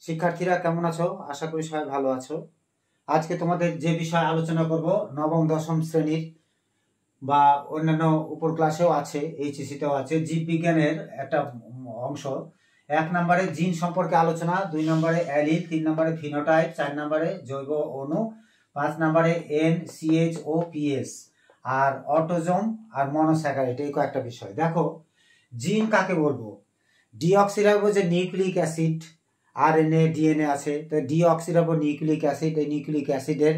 শিক্ষার্থীরা কেমন আছো? আশা করি সবাই ভালো আছো। আজকে তোমাদের যে বিষয় আলোচনা করব নবম দশম শ্রেণীর বা অন্যান্য উপর ক্লাসেও আছে, এইচএসসিতেও আছে, জীববিজ্ঞানের একটা অংশ। 1 নম্বরে জিন সম্পর্কে আলোচনা, 2 নম্বরে অ্যালিল, 3 নম্বরে ফিনোটাইপ, 4 নম্বরে জৈব অণু, 5 নম্বরে NCHOPS, আর অটোজোম আর মনোস্যাকারাইড। এই কয়েকটা বিষয় দেখো। জিন কাকে বলবো? ডিঅক্সিরাইবো যে নিউক্লিক অ্যাসিড, RNA DNA আছে, তো ডিঅক্সিরাইবো নিউক্লিক অ্যাসিড, এই নিউক্লিক অ্যাসিডের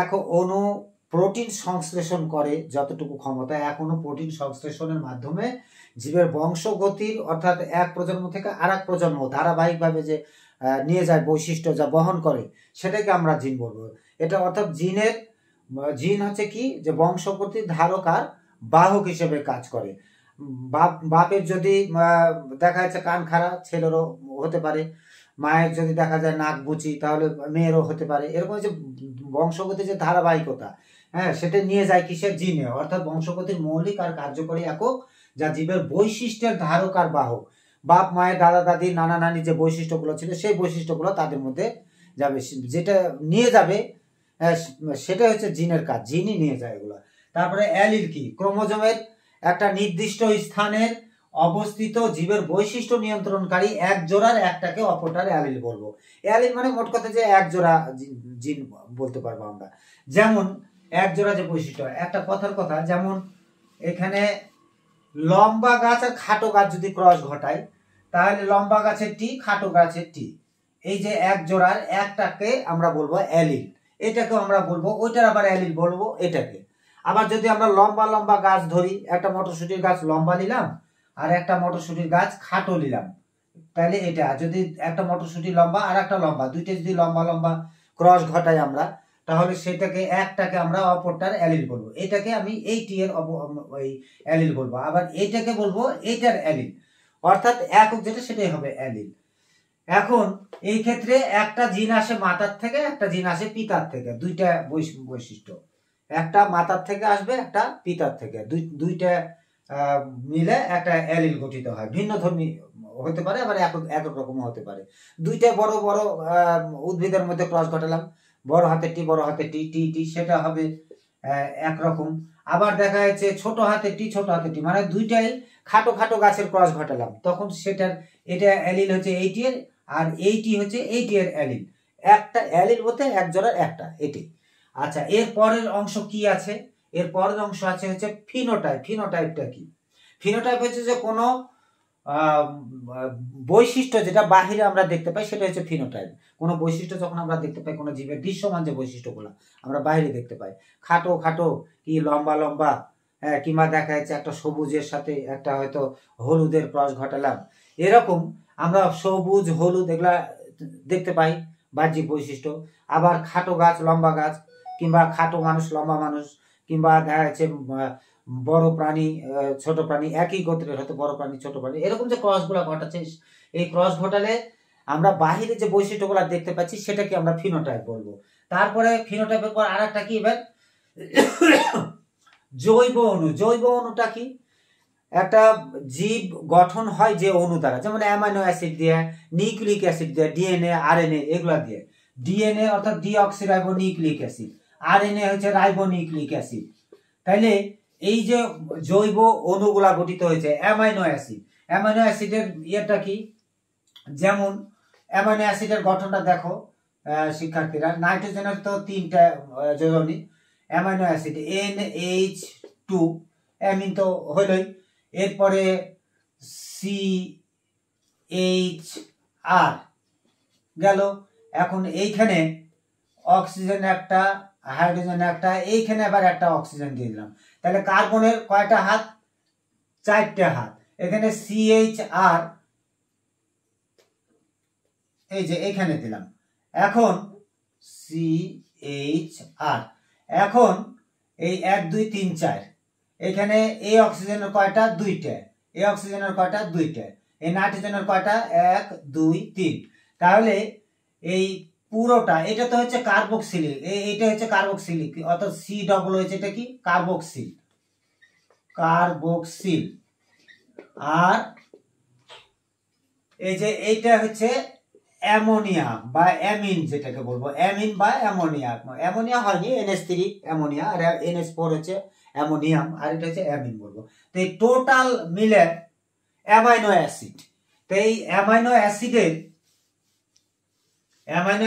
এক অণু প্রোটিন সংশ্লেষণ করে যতটুকু ক্ষমতা, এক অণু প্রোটিন সংশ্লেষণের মাধ্যমে জীবের বংশগতির অর্থাৎ এক প্রজন্ম থেকে আর এক প্রজন্ম ধারাবাহিকভাবে যে নিয়ে যায় বৈশিষ্ট্য যা বহন করে, সেটাকে আমরা জিন বলবো। এটা অর্থাৎ জিন হচ্ছে কি, যে বংশগতির ধারক আর বাহক হিসেবে কাজ করে। বাপের যদি দেখা যাচ্ছে কান খাড়া, ছেলেরও হতে পারে। মায়ের যদি দেখা যায় নাক বুচি, তাহলে মেয়েরও হতে পারে। এরকম যে বংশগতির যে ধারাবাহিকতা, হ্যাঁ, সেটা নিয়ে যায় কিসের? জিনে। অর্থাৎ বংশগতির মৌলিক আর কার্যকরী একক যা জীবের বৈশিষ্ট্যের ধারক আর বাহক। বাপ মায়ের, দাদা দাদি, নানা নানি যে বৈশিষ্ট্যগুলো ছিল, সেই বৈশিষ্ট্যগুলো তাদের মধ্যে যাবে, যেটা নিয়ে যাবে সেটা হচ্ছে জিনের কাজ। জিনই নিয়ে যায় এগুলো। তারপরে অ্যালিল কি? ক্রোমোজোমের একটা নির্দিষ্ট স্থানের অবস্থিত জীবের বৈশিষ্ট্য নিয়ন্ত্রণকারী এক জোড়ার একটাকে অপরটার অ্যালিল বলবো। অ্যালিল মানে মোট কথা যে এক জোড়া জিন বলতে পারবো আমরা। যেমন এক জোড়া যে বৈশিষ্ট্য, একটা কথার কথা, যেমন এখানে লম্বা গাছ আর খাটো গাছ যদি ক্রস ঘটায়, তাহলে লম্বা গাছের টি, খাটো গাছের টি, এই যে এক জোড়ার একটাকে আমরা বলবো অ্যালিল। এটাকে আমরা বলবো, ওইটার আবার অ্যালিল বলবো এটাকে। আবার যদি আমরা লম্বা লম্বা গাছ ধরি, একটা মটরশুটির গাছ লম্বা নিলাম আর একটা মটরশুটির গাছ খাটো নিলাম, তাহলে এটা যদি একটা মটরশুটি লম্বা আর একটা লম্বা, দুইটা যদি লম্বা লম্বা ক্রস ঘটাই আমরা, তাহলে সেটাকে একটাকে আমরা অপরটার অ্যালিল বলবো। এটাকে আমি এই টি এর ওই অ্যালিল বলবো, আবার এইটাকে বলবো এইটার অ্যালিল। অর্থাৎ একক যেটা সেটাই হবে অ্যালিল। এখন এই ক্ষেত্রে একটা জিন আসে মাতার থেকে, একটা জিন আসে পিতার থেকে। দুইটা বৈশিষ্ট্য, একটা মাতার থেকে আসবে, একটা পিতার থেকে, দুইটা মিলে একটা অ্যালিল গঠিত হয়। ভিন্ন ধর্মী হতে পারে, আবার একক রকম হতে পারে। দুইটা বড় বড় উদ্ভিদের মধ্যে ক্রস ঘটালাম, বড় হাতের টি, বড় হাতের টি, টি টি, সেটা হবে একরকম। আবার দেখা যাচ্ছে ছোট হাতের টি, ছোট হাতের টি, মানে দুইটাই খাটো খাটো গাছের ক্রস ঘটালাম, তখন সেটার এটা অ্যালিল হচ্ছে এইটি এর, আর এইটি হচ্ছে এইটি এর অ্যালিল। একটা অ্যালিল বলতে এক জোড়ার একটা, এটি। আচ্ছা, এর পরের অংশ কি আছে? এর পরের অংশ আছে হচ্ছে ফিনোটাইপ। ফিনোটাইপটা কি? ফিনোটাইপ হচ্ছে যে কোনো বৈশিষ্ট্য যেটা বাহিরে আমরা দেখতে পাই, সেটা হচ্ছে ফিনোটাইপ। কোনো বৈশিষ্ট্য যখন আমরা দেখতে পাই, কোনো জীবের দৃশ্যমান যে বৈশিষ্ট্যগুলো আমরা বাইরে দেখতে পাই, খাটো খাটো কি লম্বা লম্বা, হ্যাঁ, কিংবা দেখা যাচ্ছে একটা সবুজের সাথে একটা হয়তো হলুদের ক্রস ঘটালাম, এরকম আমরা সবুজ হলুদ এগুলা দেখতে পাই বাহ্যিক বৈশিষ্ট্য। আবার খাটো গাছ লম্বা গাছ, কিংবা খাটো মানুষ লম্বা মানুষ, কিংবা দেখা যাচ্ছে বড় প্রাণী ছোট প্রাণী, একই গোত্রের হয়তো বড় প্রাণী ছোট প্রাণী, এরকম যে ক্রস গুলা ঘটাচ্ছে, এই ক্রস ঘটালে আমরা বাহিরে যে বৈশিষ্ট্যগুলো দেখতে পাচ্ছি সেটাকে আমরা ফিনোটাইপ বলবো। তারপরে ফিনোটাইপের পর আর একটা কি, এবার জৈব অণু। জৈব অণুটা কি? একটা জীব গঠন হয় যে অণু দ্বারা, যেমন অ্যামাইনো অ্যাসিড দিয়ে, নিউক্লিক অ্যাসিড দিয়ে, ডিএনএ, RNA এগুলা দিয়ে। ডিএনএ অর্থাৎ ডিঅক্সিরাইবো নিউক্লিক অ্যাসিড, RNA হচ্ছে রাইবো নিউক্লিক অ্যাসিড। তাইলে এই যে জৈব অণুগুলা গঠিত হয়েছে অ্যামাইনো অ্যাসিড। অ্যামাইনো অ্যাসিডের ইয়েটা কি? যেমন অ্যামাইনো অ্যাসিডের গঠনটা দেখো শিক্ষার্থীরা, নাইট্রোজেনের তো 3টা যোজনী অ্যামাইনো অ্যাসিড, NH2, অ্যামিন তো হইলই, এরপরে CHR গেল। এখন এইখানে অক্সিজেন একটা, হাইড্রোজেন একটা, এইখানে আবার একটা অক্সিজেন দিয়ে দিলাম, তাহলে কার্বনের কয়টা হাত? 4টে হাত। এখানে CHR এই যে এখানে দিলাম। এখন CHR, এখন এই 1 2 3 4, এখানে এই অক্সিজেনের কয়টা? 2টে। এই অক্সিজেনের কয়টা? 2টে। এই নাইট্রোজেনের কয়টা? 1 2 3। তাহলে এই পুরোটা, এটা তো হচ্ছে কার্বক্সিলিক, এইটা হচ্ছে কার্বক্সিলিক, অর্থাৎ C ডবল হয়েছে, এটা কি? কার্বক্সিল। কার্বক্সিল। আর এই যে এইটা হচ্ছে অ্যামোনিয়া বা অ্যামিন, যেটাকে বলবো অ্যামিন বা অ্যামোনিয়া। অ্যামোনিয়া হয়নি, NH3 অ্যামোনিয়া, আর NH4 হচ্ছে অ্যামোনিয়াম, আর এটা হচ্ছে অ্যামিন বলবো। তো এই টোটাল মিলে অ্যামাইনো অ্যাসিড। তো এই অ্যামাইনো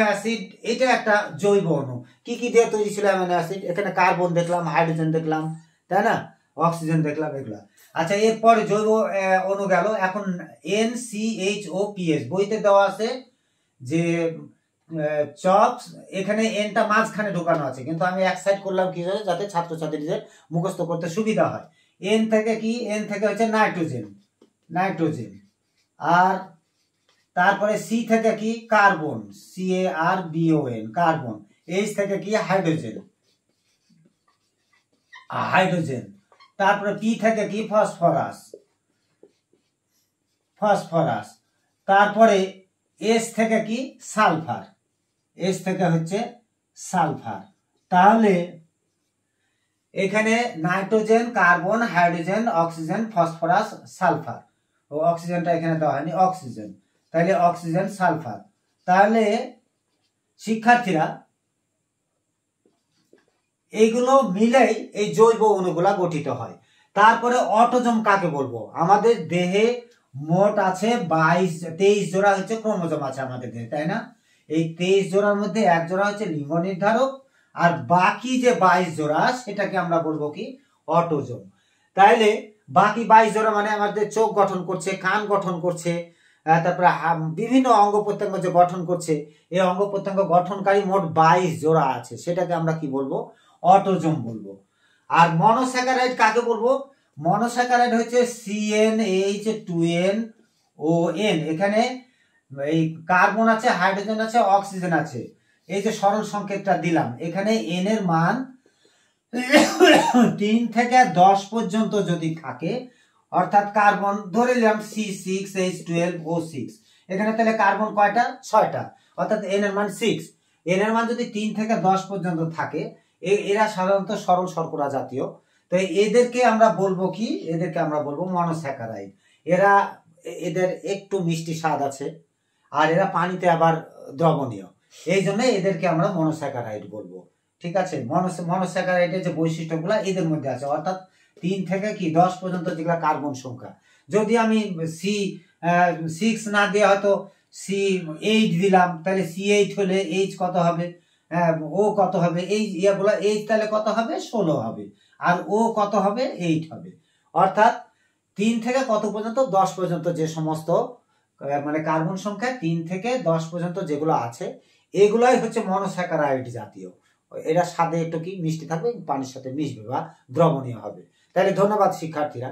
অ্যাসিড এটা একটা জৈব অণু। কি কি দিয়ে তৈরি ছিল অ্যামাইনো অ্যাসিড? এখানে কার্বন দেখলাম, হাইড্রোজেন দেখলাম, তাই না, অক্সিজেন দেখলাম, এগুলা। আচ্ছা, এরপরে জৈব অণু গেল। এখন NCHOPS বইতে দেওয়া আছে যে চপস, এখানে এনটা মাঝখানে ঢোকানো আছে, কিন্তু আমি এক সাইড করলাম কি যাতে ছাত্রছাত্রীদের মুখস্থ করতে সুবিধা হয়। এন থেকে কি? এন থেকে হচ্ছে নাইট্রোজেন। আর তারপরে সি থেকে কি? Carbon, CARBON, carbon. এইচ থেকে কি? হাইড্রোজেন। তারপরে পি থেকে কি? ফসফরাস। তারপরে এস থেকে কি? সালফার। এস থেকে হচ্ছে সালফার। তাহলে এখানে nitrogen, carbon, hydrogen, oxygen, phosphorus, sulphur. ও অক্সিজেনটা এখানে দেওয়া হয়নি, অক্সিজেন। তাহলে অক্সিজেন, সালফার। তাহলে শিক্ষার্থীরা এইগুলো মিলেই এই জৈব অণুগুলা গঠিত হয়। তারপরে অটোজোম কাকে বলবো? আমাদের দেহে মোট আছে 23 জোড়া হচ্ছে ক্রোমোজোম আছে আমাদের দেহে, তাই না? এই 23 জোড়ার মধ্যে এক জোড়া হচ্ছে লিঙ্গ নির্ধারক, আর বাকি যে 22 জোড়া সেটাকে আমরা বলবো কি? অটোজোম। তাইলে বাকি 22 জোড়া মানে আমাদের চোখ গঠন করছে, কান গঠন করছে, তারপরে বিভিন্ন অঙ্গ প্রত্যঙ্গ যে গঠন করছে, এই অঙ্গ প্রত্যঙ্গ গঠনকারী মোট 22 জোড়া আছে, সেটাকে আমরা কি বলবো? অটোজোম বলবো। আর মনোস্যাকারাইড কাকে বলবো? মনোস্যাকারাইড হচ্ছে CnH2nOn। এখানে এই কার্বন আছে, হাইড্রোজেন আছে, অক্সিজেন আছে। এই যে সরল সংকেতটা দিলাম, এখানে n এর মান 3 থেকে 10 পর্যন্ত যদি থাকে, অর্থাৎ কার্বন ধরে নিলাম C6H12O6, এখানে তাহলে কার্বন কয়টা? 6টা, অর্থাৎ n এর মান 6। n এর মান যদি 3 থেকে 10 পর্যন্ত থাকে, এরা সাধারণত সরল শর্করা জাতীয়। তো এদেরকে আমরা বলবো কি? এদেরকে আমরা বলবো মনোস্যাকারাইড। এদের একটু মিষ্টি স্বাদ আছে, আর এরা পানিতে আবার দ্রবণীয়, এই জন্য এদেরকে আমরা মনোস্যাকারাইড বলবো। ঠিক আছে? মনোস্যাকারাইডের যে বৈশিষ্ট্যগুলো এদের মধ্যে আছে, অর্থাৎ 3 থেকে কি 10 পর্যন্ত যেগুলো কার্বন সংখ্যা। যদি আমি C6 না দিয়ে হয়তো C8 দিলাম, তাহলে C8 হলে H কত হবে? ও কত হবে? এই ইয়েগুলো H তাহলে কত হবে? 16 হবে। আর ও কত হবে? 8 হবে। অর্থাৎ 3 থেকে কত পর্যন্ত? 10 পর্যন্ত যে সমস্ত মানে কার্বন সংখ্যা 3 থেকে 10 পর্যন্ত যেগুলো আছে, এগুলাই হচ্ছে মনোস্যাকারাইড জাতীয়। এরা স্বাদে একটু কি মিষ্টি থাকবে, পানির সাথে মিশবে বা দ্রবণীয় হবে। তাহলে ধন্যবাদ শিক্ষার্থীরা।